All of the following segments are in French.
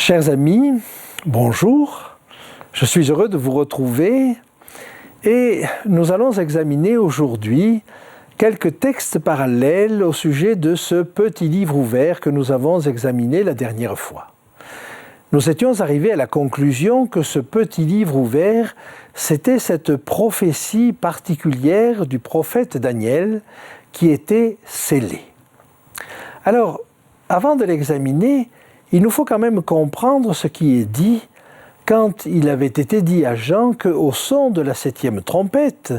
Chers amis, bonjour, je suis heureux de vous retrouver et nous allons examiner aujourd'hui quelques textes parallèles au sujet de ce petit livre ouvert que nous avons examiné la dernière fois. Nous étions arrivés à la conclusion que ce petit livre ouvert, c'était cette prophétie particulière du prophète Daniel qui était scellée. Alors, avant de l'examiner, il nous faut quand même comprendre ce qui est dit quand il avait été dit à Jean qu'au son de la 7e trompette,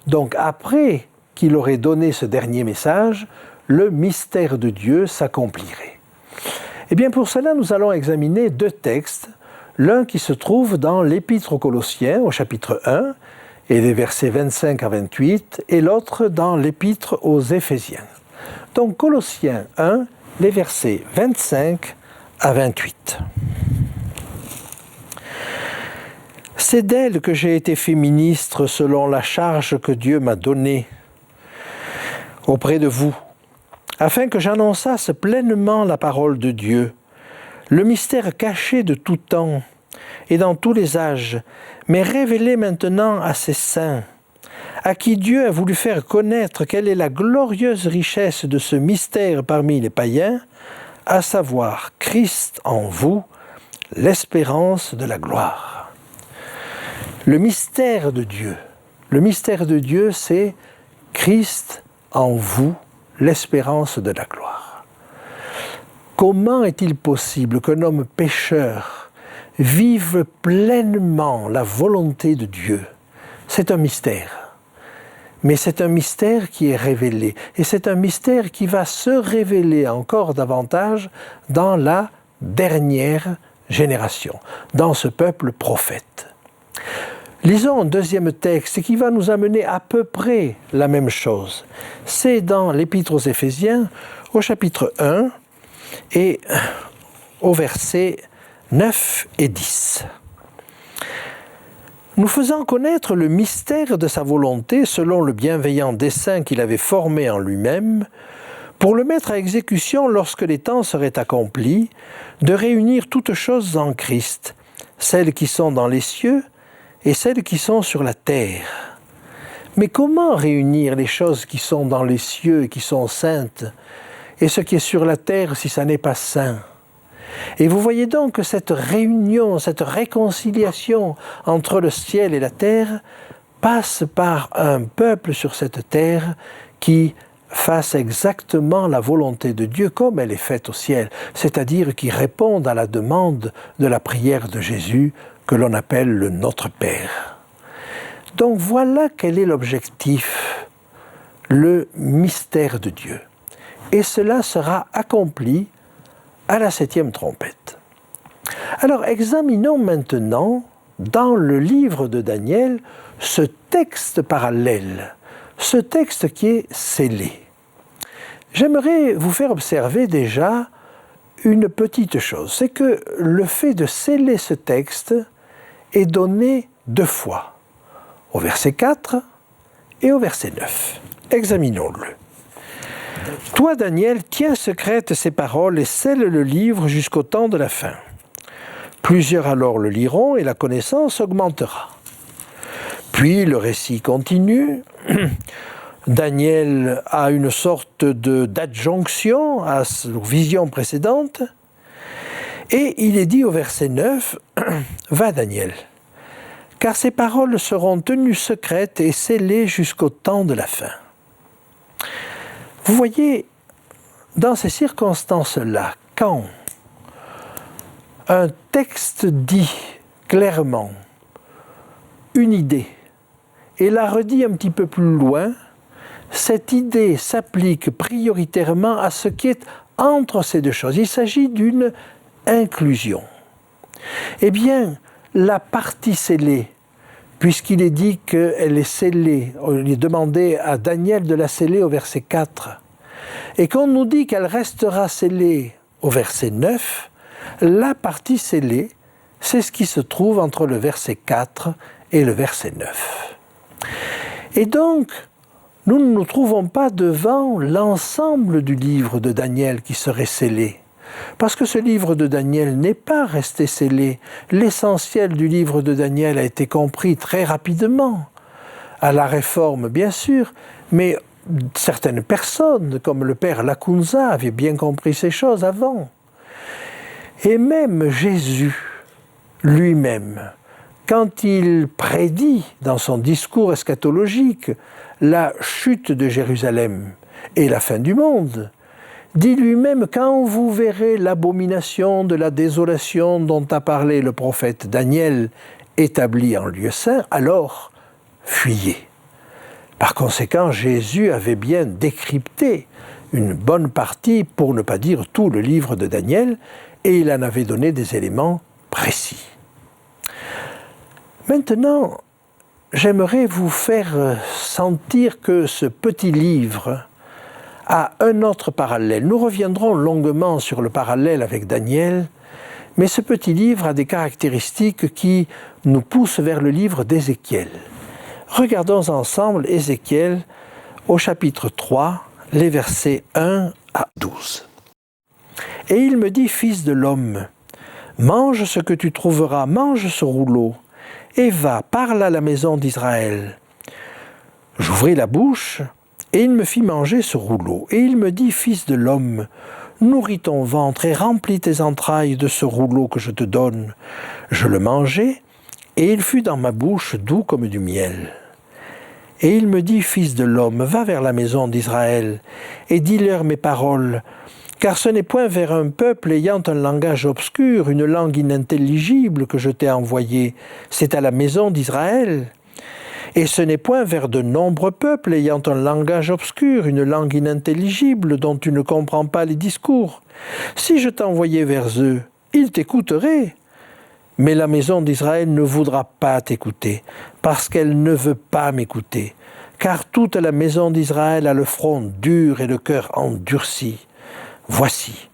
donc après qu'il aurait donné ce dernier message, le mystère de Dieu s'accomplirait. Eh bien pour cela, nous allons examiner deux textes, l'un qui se trouve dans l'Épître aux Colossiens au chapitre 1 et les versets 25 à 28, et l'autre dans l'Épître aux Éphésiens. Donc Colossiens 1, les versets 25 à 28. C'est d'elle que j'ai été fait ministre selon la charge que Dieu m'a donnée auprès de vous, afin que j'annonçasse pleinement la parole de Dieu, le mystère caché de tout temps et dans tous les âges, mais révélé maintenant à ses saints, à qui Dieu a voulu faire connaître quelle est la glorieuse richesse de ce mystère parmi les païens, à savoir Christ en vous, l'espérance de la gloire. Le mystère de Dieu, c'est Christ en vous, l'espérance de la gloire. Comment est-il possible qu'un homme pécheur vive pleinement la volonté de Dieu? C'est un mystère. Mais c'est un mystère qui est révélé. Et c'est un mystère qui va se révéler encore davantage dans la dernière génération, dans ce peuple prophète. Lisons un deuxième texte qui va nous amener à peu près la même chose. C'est dans l'Épître aux Éphésiens, au chapitre 1 et au versets 9 et 10. Nous faisant connaître le mystère de sa volonté selon le bienveillant dessein qu'il avait formé en lui-même, pour le mettre à exécution lorsque les temps seraient accomplis, de réunir toutes choses en Christ, celles qui sont dans les cieux et celles qui sont sur la terre. Mais comment réunir les choses qui sont dans les cieux et qui sont saintes, et ce qui est sur la terre si ça n'est pas saint ? Et vous voyez donc que cette réunion, cette réconciliation entre le ciel et la terre passe par un peuple sur cette terre qui fasse exactement la volonté de Dieu comme elle est faite au ciel, c'est-à-dire qui réponde à la demande de la prière de Jésus que l'on appelle le Notre Père. Donc voilà quel est l'objectif, le mystère de Dieu. Et cela sera accompli à la 7e trompette. Alors examinons maintenant, dans le livre de Daniel, ce texte parallèle, ce texte qui est scellé. J'aimerais vous faire observer déjà une petite chose, c'est que le fait de sceller ce texte est donné deux fois, au verset 4 et au verset 9. Examinons-le. Toi, Daniel, tiens secrètes ces paroles et scelle le livre jusqu'au temps de la fin. Plusieurs alors le liront et la connaissance augmentera. Puis le récit continue. Daniel a une sorte d'adjonction à sa vision précédente. Et il est dit au verset 9, « Va Daniel, car ces paroles seront tenues secrètes et scellées jusqu'au temps de la fin. » Vous voyez, dans ces circonstances-là, quand un texte dit clairement une idée et la redit un petit peu plus loin, cette idée s'applique prioritairement à ce qui est entre ces deux choses. Il s'agit d'une inclusion. Eh bien, la partie scellée, puisqu'il est dit qu'elle est scellée, il est demandé à Daniel de la sceller au verset 4, et qu'on nous dit qu'elle restera scellée au verset 9, la partie scellée, c'est ce qui se trouve entre le verset 4 et le verset 9. Et donc, nous ne nous trouvons pas devant l'ensemble du livre de Daniel qui serait scellé. Parce que ce livre de Daniel n'est pas resté scellé. L'essentiel du livre de Daniel a été compris très rapidement. À la Réforme, bien sûr, mais certaines personnes, comme le père Lacunza, avaient bien compris ces choses avant. Et même Jésus, lui-même, quand il prédit dans son discours eschatologique la chute de Jérusalem et la fin du monde, dit lui-même « Quand vous verrez l'abomination de la désolation dont a parlé le prophète Daniel établie en lieu saint, alors fuyez ». Par conséquent, Jésus avait bien décrypté une bonne partie, pour ne pas dire tout le livre de Daniel, et il en avait donné des éléments précis. Maintenant, j'aimerais vous faire sentir que ce petit livre a un autre parallèle. Nous reviendrons longuement sur le parallèle avec Daniel, mais ce petit livre a des caractéristiques qui nous poussent vers le livre d'Ézéchiel. Regardons ensemble Ézéchiel au chapitre 3, les versets 1 à 12. « Et il me dit, fils de l'homme, mange ce que tu trouveras, mange ce rouleau, et va, parle à la maison d'Israël. J'ouvris la bouche, et il me fit manger ce rouleau. Et il me dit, fils de l'homme, nourris ton ventre et remplis tes entrailles de ce rouleau que je te donne. Je le mangeai, et il fut dans ma bouche doux comme du miel. Et il me dit, fils de l'homme, va vers la maison d'Israël, et dis-leur mes paroles, car ce n'est point vers un peuple ayant un langage obscur, une langue inintelligible que je t'ai envoyé, c'est à la maison d'Israël. Et ce n'est point vers de nombreux peuples ayant un langage obscur, une langue inintelligible dont tu ne comprends pas les discours. Si je t'envoyais vers eux, ils t'écouteraient. Mais la maison d'Israël ne voudra pas t'écouter, parce qu'elle ne veut pas m'écouter. Car toute la maison d'Israël a le front dur et le cœur endurci. Voici,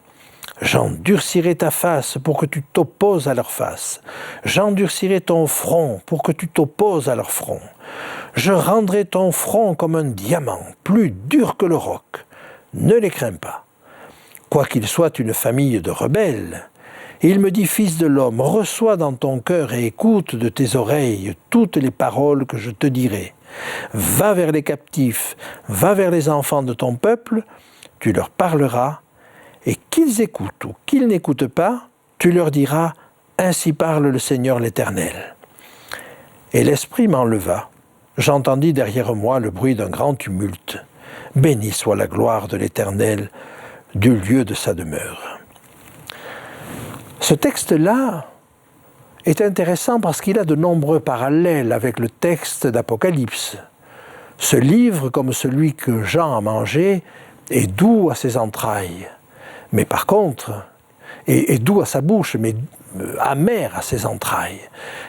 j'endurcirai ta face pour que tu t'opposes à leur face. J'endurcirai ton front pour que tu t'opposes à leur front. Je rendrai ton front comme un diamant, plus dur que le roc. Ne les crains pas. Quoiqu'ils soient une famille de rebelles, il me dit, fils de l'homme, reçois dans ton cœur et écoute de tes oreilles toutes les paroles que je te dirai. Va vers les captifs, va vers les enfants de ton peuple, tu leur parleras, et qu'ils écoutent ou qu'ils n'écoutent pas, tu leur diras, ainsi parle le Seigneur l'Éternel. Et l'Esprit m'enleva. J'entendis derrière moi le bruit d'un grand tumulte. Béni soit la gloire de l'Éternel, du lieu de sa demeure. Ce texte-là est intéressant parce qu'il a de nombreux parallèles avec le texte d'Apocalypse. Ce livre, comme celui que Jean a mangé, est doux à ses entrailles. Mais par contre, est doux à sa bouche, mais amer à ses entrailles.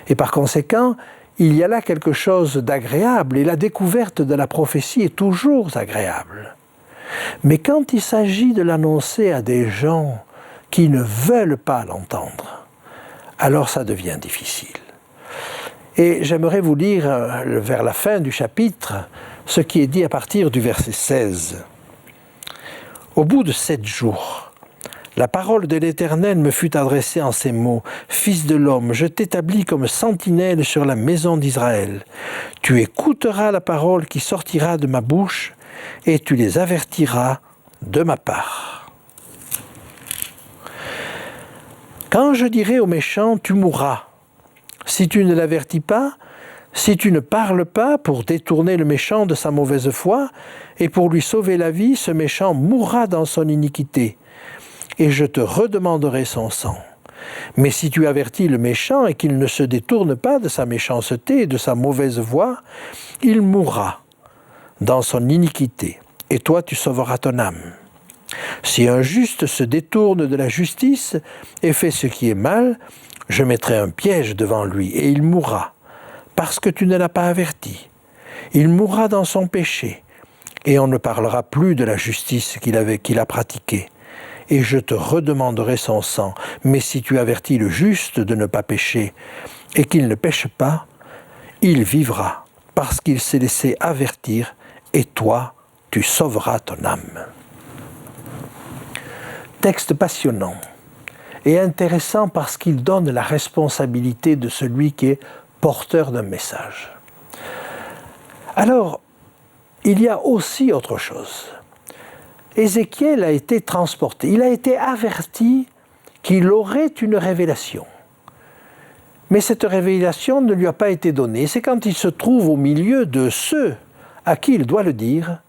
Et par conséquent, il y a là quelque chose d'agréable, et la découverte de la prophétie est toujours agréable. Mais quand il s'agit de l'annoncer à des gens qui ne veulent pas l'entendre, alors ça devient difficile. Et j'aimerais vous lire, vers la fin du chapitre, ce qui est dit à partir du verset 16. Au bout de 7 jours, la parole de l'Éternel me fut adressée en ces mots. « Fils de l'homme, je t'établis comme sentinelle sur la maison d'Israël. Tu écouteras la parole qui sortira de ma bouche et tu les avertiras de ma part. Quand je dirai au méchant, tu mourras, si tu ne l'avertis pas, si tu ne parles pas pour détourner le méchant de sa mauvaise foi et pour lui sauver la vie, ce méchant mourra dans son iniquité. Et je te redemanderai son sang. Mais si tu avertis le méchant et qu'il ne se détourne pas de sa méchanceté et de sa mauvaise voie, il mourra dans son iniquité, et toi tu sauveras ton âme. Si un juste se détourne de la justice et fait ce qui est mal, je mettrai un piège devant lui, et il mourra, parce que tu ne l'as pas averti. Il mourra dans son péché, et on ne parlera plus de la justice qu'il a pratiquée. Et je te redemanderai son sang. Mais si tu avertis le juste de ne pas pécher, et qu'il ne pêche pas, il vivra, parce qu'il s'est laissé avertir, et toi, tu sauveras ton âme. texte passionnant et intéressant parce qu'il donne la responsabilité de celui qui est porteur d'un message. Alors, il y a aussi autre chose. Ézéchiel a été transporté, il a été averti qu'il aurait une révélation. Mais cette révélation ne lui a pas été donnée. C'est quand il se trouve au milieu de ceux à qui il doit le dire,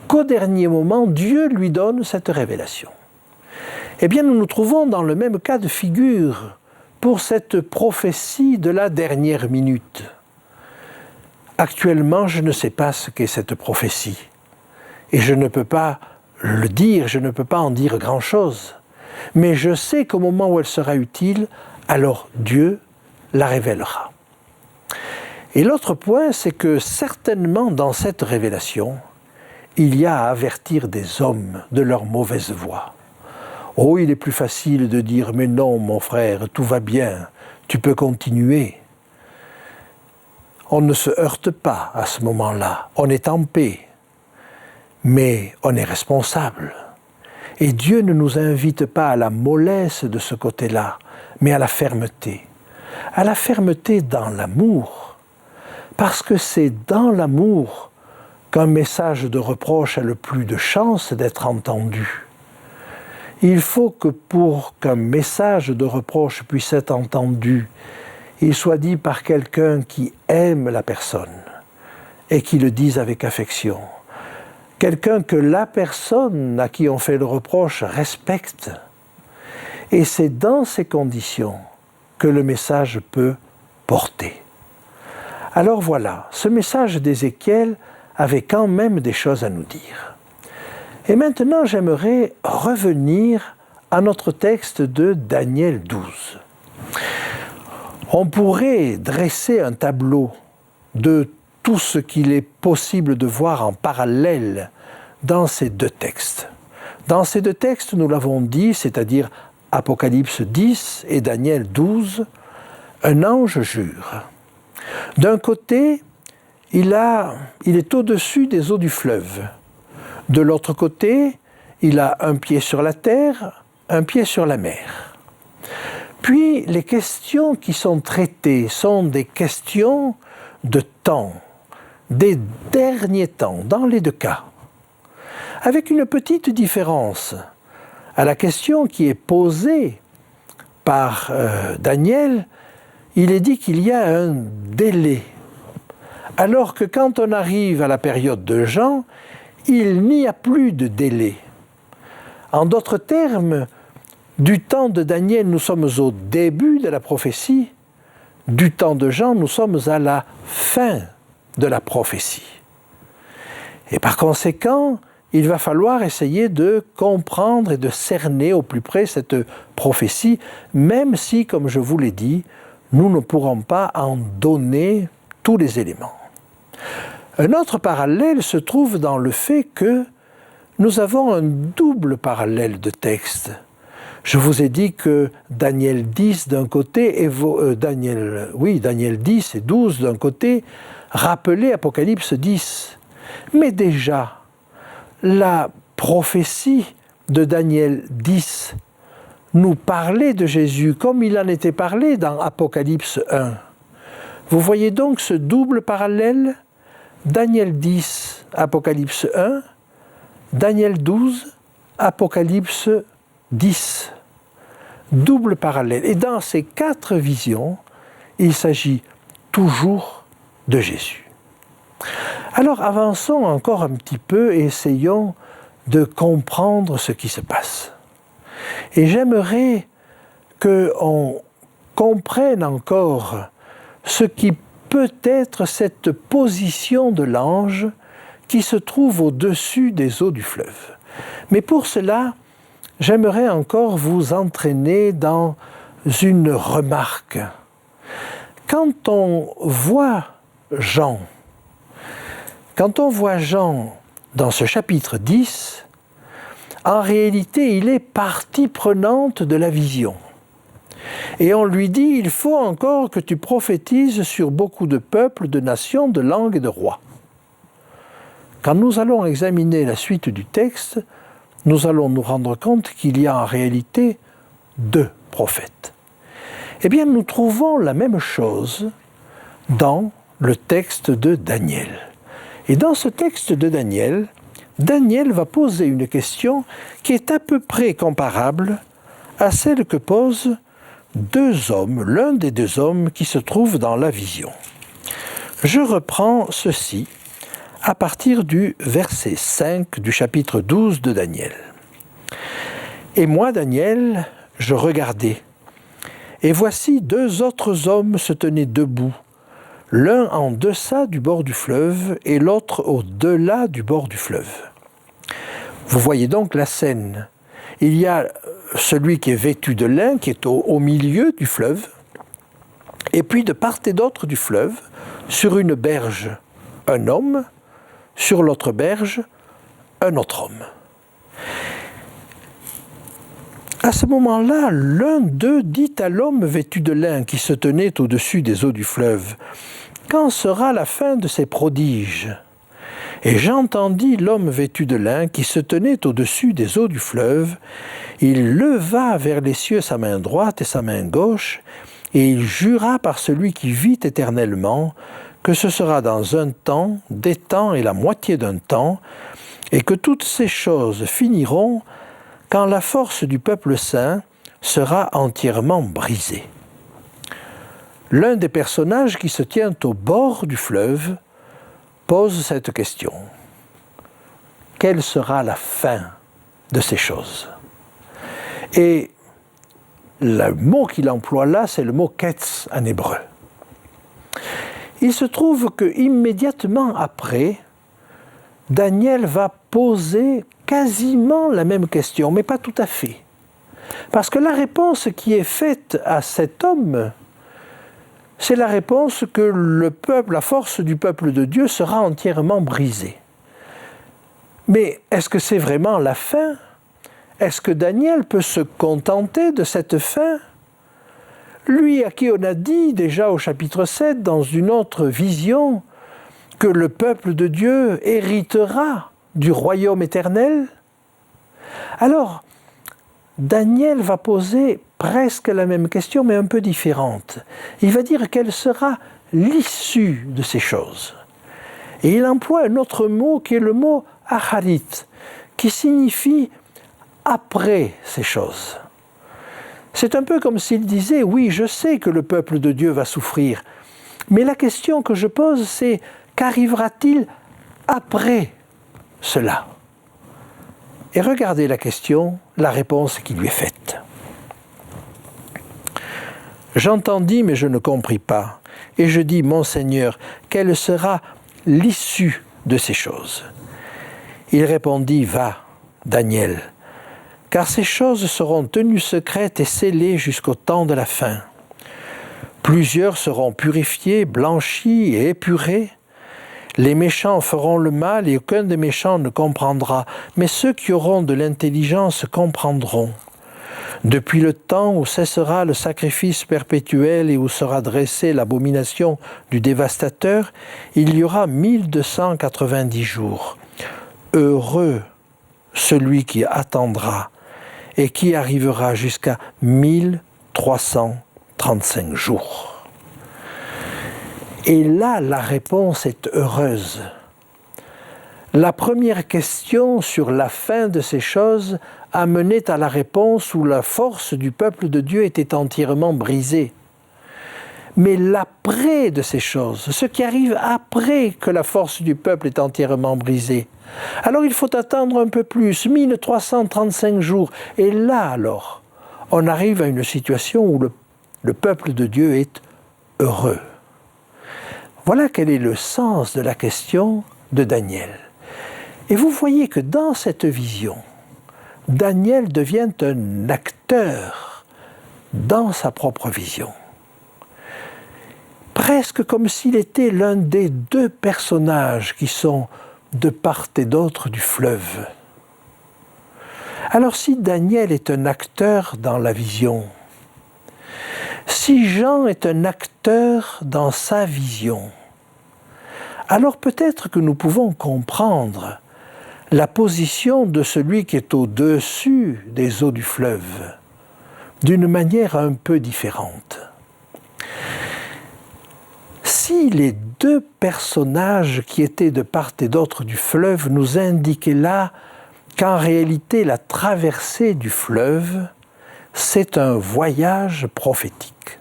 qu'au dernier moment, Dieu lui donne cette révélation. Eh bien, nous nous trouvons dans le même cas de figure pour cette prophétie de la dernière minute. Actuellement, je ne sais pas ce qu'est cette prophétie. Et je ne peux pas le dire, je ne peux pas en dire grand-chose. Mais je sais qu'au moment où elle sera utile, alors Dieu la révélera. Et l'autre point, c'est que certainement dans cette révélation, il y a à avertir des hommes de leur mauvaise voie. Oh, il est plus facile de dire « Mais non, mon frère, tout va bien, tu peux continuer ». On ne se heurte pas à ce moment-là, on est en paix, mais on est responsable. Et Dieu ne nous invite pas à la mollesse de ce côté-là, mais à la fermeté. À la fermeté dans l'amour, parce que c'est dans l'amour qu'un message de reproche a le plus de chances d'être entendu. Il faut que pour qu'un message de reproche puisse être entendu, il soit dit par quelqu'un qui aime la personne et qui le dise avec affection. Quelqu'un que la personne à qui on fait le reproche respecte. Et c'est dans ces conditions que le message peut porter. Alors voilà, ce message d'Ézéchiel avait quand même des choses à nous dire. Et maintenant, j'aimerais revenir à notre texte de Daniel 12. On pourrait dresser un tableau de tout ce qu'il est possible de voir en parallèle dans ces deux textes. Dans ces deux textes, nous l'avons dit, c'est-à-dire Apocalypse 10 et Daniel 12, un ange jure. D'un côté, il est au-dessus des eaux du fleuve. De l'autre côté, il a un pied sur la terre, un pied sur la mer. Puis, les questions qui sont traitées sont des questions de temps, des derniers temps, dans les deux cas. Avec une petite différence. À la question qui est posée par Daniel, il est dit qu'il y a un délai. Alors que quand on arrive à la période de Jean, il n'y a plus de délai. En d'autres termes, du temps de Daniel, nous sommes au début de la prophétie. Du temps de Jean, nous sommes à la fin de la prophétie. Et par conséquent, il va falloir essayer de comprendre et de cerner au plus près cette prophétie, même si, comme je vous l'ai dit, nous ne pourrons pas en donner tous les éléments. Un autre parallèle se trouve dans le fait que nous avons un double parallèle de texte. Je vous ai dit que Daniel 10 d'un côté, Daniel 10 et 12 d'un côté, rappelaient Apocalypse 10. Mais déjà, la prophétie de Daniel 10 nous parlait de Jésus comme il en était parlé dans Apocalypse 1. Vous voyez donc ce double parallèle, Daniel 10, Apocalypse 1, Daniel 12, Apocalypse 10. Double parallèle. Et dans ces quatre visions, il s'agit toujours de Jésus. Alors avançons encore un petit peu et essayons de comprendre ce qui se passe. Et j'aimerais qu'on comprenne encore ce qui peut être cette position de l'ange qui se trouve au-dessus des eaux du fleuve. Mais pour cela, j'aimerais encore vous entraîner dans une remarque. Quand on voit Jean dans ce chapitre 10, en réalité, il est partie prenante de la vision. Et on lui dit, il faut encore que tu prophétises sur beaucoup de peuples, de nations, de langues et de rois. Quand nous allons examiner la suite du texte, nous allons nous rendre compte qu'il y a en réalité deux prophètes. Eh bien, nous trouvons la même chose dans le texte de Daniel. Et dans ce texte de Daniel, Daniel va poser une question qui est à peu près comparable à celle que posent deux hommes, l'un des deux hommes qui se trouve dans la vision. Je reprends ceci à partir du verset 5 du chapitre 12 de Daniel. « Et moi, Daniel, je regardais, et voici deux autres hommes se tenaient debout, l'un en deçà du bord du fleuve et l'autre au-delà du bord du fleuve. » Vous voyez donc la scène. Il y a celui qui est vêtu de lin, qui est au milieu du fleuve, et puis de part et d'autre du fleuve, sur une berge, un homme, sur l'autre berge, un autre homme. À ce moment-là, l'un d'eux dit à l'homme vêtu de lin qui se tenait au-dessus des eaux du fleuve, « Quand sera la fin de ces prodiges ?» Et j'entendis l'homme vêtu de lin qui se tenait au-dessus des eaux du fleuve. Il leva vers les cieux sa main droite et sa main gauche, et il jura par celui qui vit éternellement que ce sera dans un temps, des temps et la moitié d'un temps, et que toutes ces choses finiront quand la force du peuple saint sera entièrement brisée. L'un des personnages qui se tient au bord du fleuve pose cette question. Quelle sera la fin de ces choses? Et le mot qu'il emploie là, c'est le mot « ketz » en hébreu. Il se trouve qu'immédiatement après, Daniel va poser quasiment la même question, mais pas tout à fait. Parce que la réponse qui est faite à cet homme, c'est la réponse que le peuple, la force du peuple de Dieu sera entièrement brisée. Mais est-ce que c'est vraiment la fin? Est-ce que Daniel peut se contenter de cette fin? Lui à qui on a dit déjà au chapitre 7, dans une autre vision, que le peuple de Dieu héritera du royaume éternel? Alors, Daniel va poser presque la même question, mais un peu différente. Il va dire quelle sera l'issue de ces choses. Et il emploie un autre mot qui est le mot « acharit », qui signifie « après ces choses ». C'est un peu comme s'il disait « oui, je sais que le peuple de Dieu va souffrir, mais la question que je pose, c'est qu'arrivera-t-il après cela ?» Et regardez la question, la réponse qui lui est faite. « J'entendis, mais je ne compris pas. Et je dis, mon Seigneur, quelle sera l'issue de ces choses ?» Il répondit, « Va, Daniel, car ces choses seront tenues secrètes et scellées jusqu'au temps de la fin. Plusieurs seront purifiés, blanchis et épurés. Les méchants feront le mal et aucun des méchants ne comprendra, mais ceux qui auront de l'intelligence comprendront. Depuis le temps où cessera le sacrifice perpétuel et où sera dressée l'abomination du dévastateur, il y aura 1290 jours. Heureux celui qui attendra et qui arrivera jusqu'à 1335 jours. Et là, la réponse est heureuse. La première question sur la fin de ces choses amenait à la réponse où la force du peuple de Dieu était entièrement brisée. Mais l'après de ces choses, ce qui arrive après que la force du peuple est entièrement brisée, alors il faut attendre un peu plus, 1335 jours. Et là alors, on arrive à une situation où le peuple de Dieu est heureux. Voilà quel est le sens de la question de Daniel. Et vous voyez que dans cette vision, Daniel devient un acteur dans sa propre vision. Presque comme s'il était l'un des deux personnages qui sont de part et d'autre du fleuve. Alors si Daniel est un acteur dans la vision, si Jean est un acteur dans sa vision, alors peut-être que nous pouvons comprendre la position de celui qui est au-dessus des eaux du fleuve, d'une manière un peu différente. Si les deux personnages qui étaient de part et d'autre du fleuve nous indiquaient là qu'en réalité la traversée du fleuve, c'est un voyage prophétique.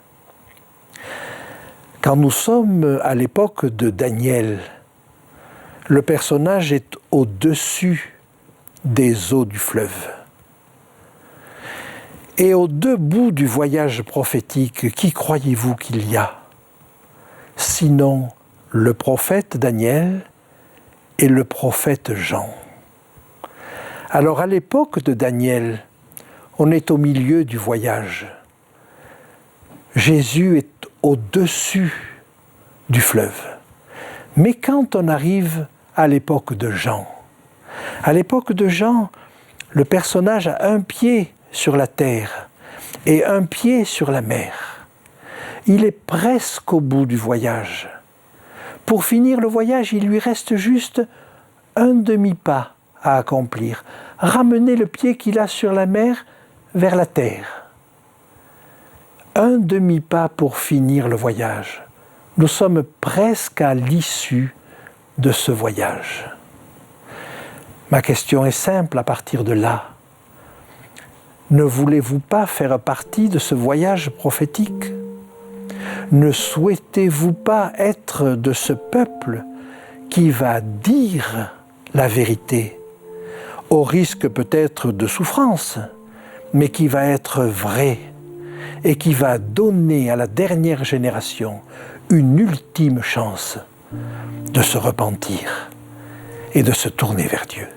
Quand nous sommes à l'époque de Daniel, le personnage est au-dessus des eaux du fleuve. Et aux deux bouts du voyage prophétique, qui croyez-vous qu'il y a ? Sinon le prophète Daniel et le prophète Jean. Alors à l'époque de Daniel, on est au milieu du voyage. Jésus est au-dessus du fleuve. Mais quand on arrive à l'époque de Jean, le personnage a un pied sur la terre et un pied sur la mer. Il est presque au bout du voyage. Pour finir le voyage, il lui reste juste un demi-pas à accomplir. Ramener le pied qu'il a sur la mer vers la terre. Un demi-pas pour finir le voyage. Nous sommes presque à l'issue de ce voyage. Ma question est simple à partir de là. Ne voulez-vous pas faire partie de ce voyage prophétique ? Ne souhaitez-vous pas être de ce peuple qui va dire la vérité, au risque peut-être de souffrance, mais qui va être vrai et qui va donner à la dernière génération une ultime chance de se repentir et de se tourner vers Dieu.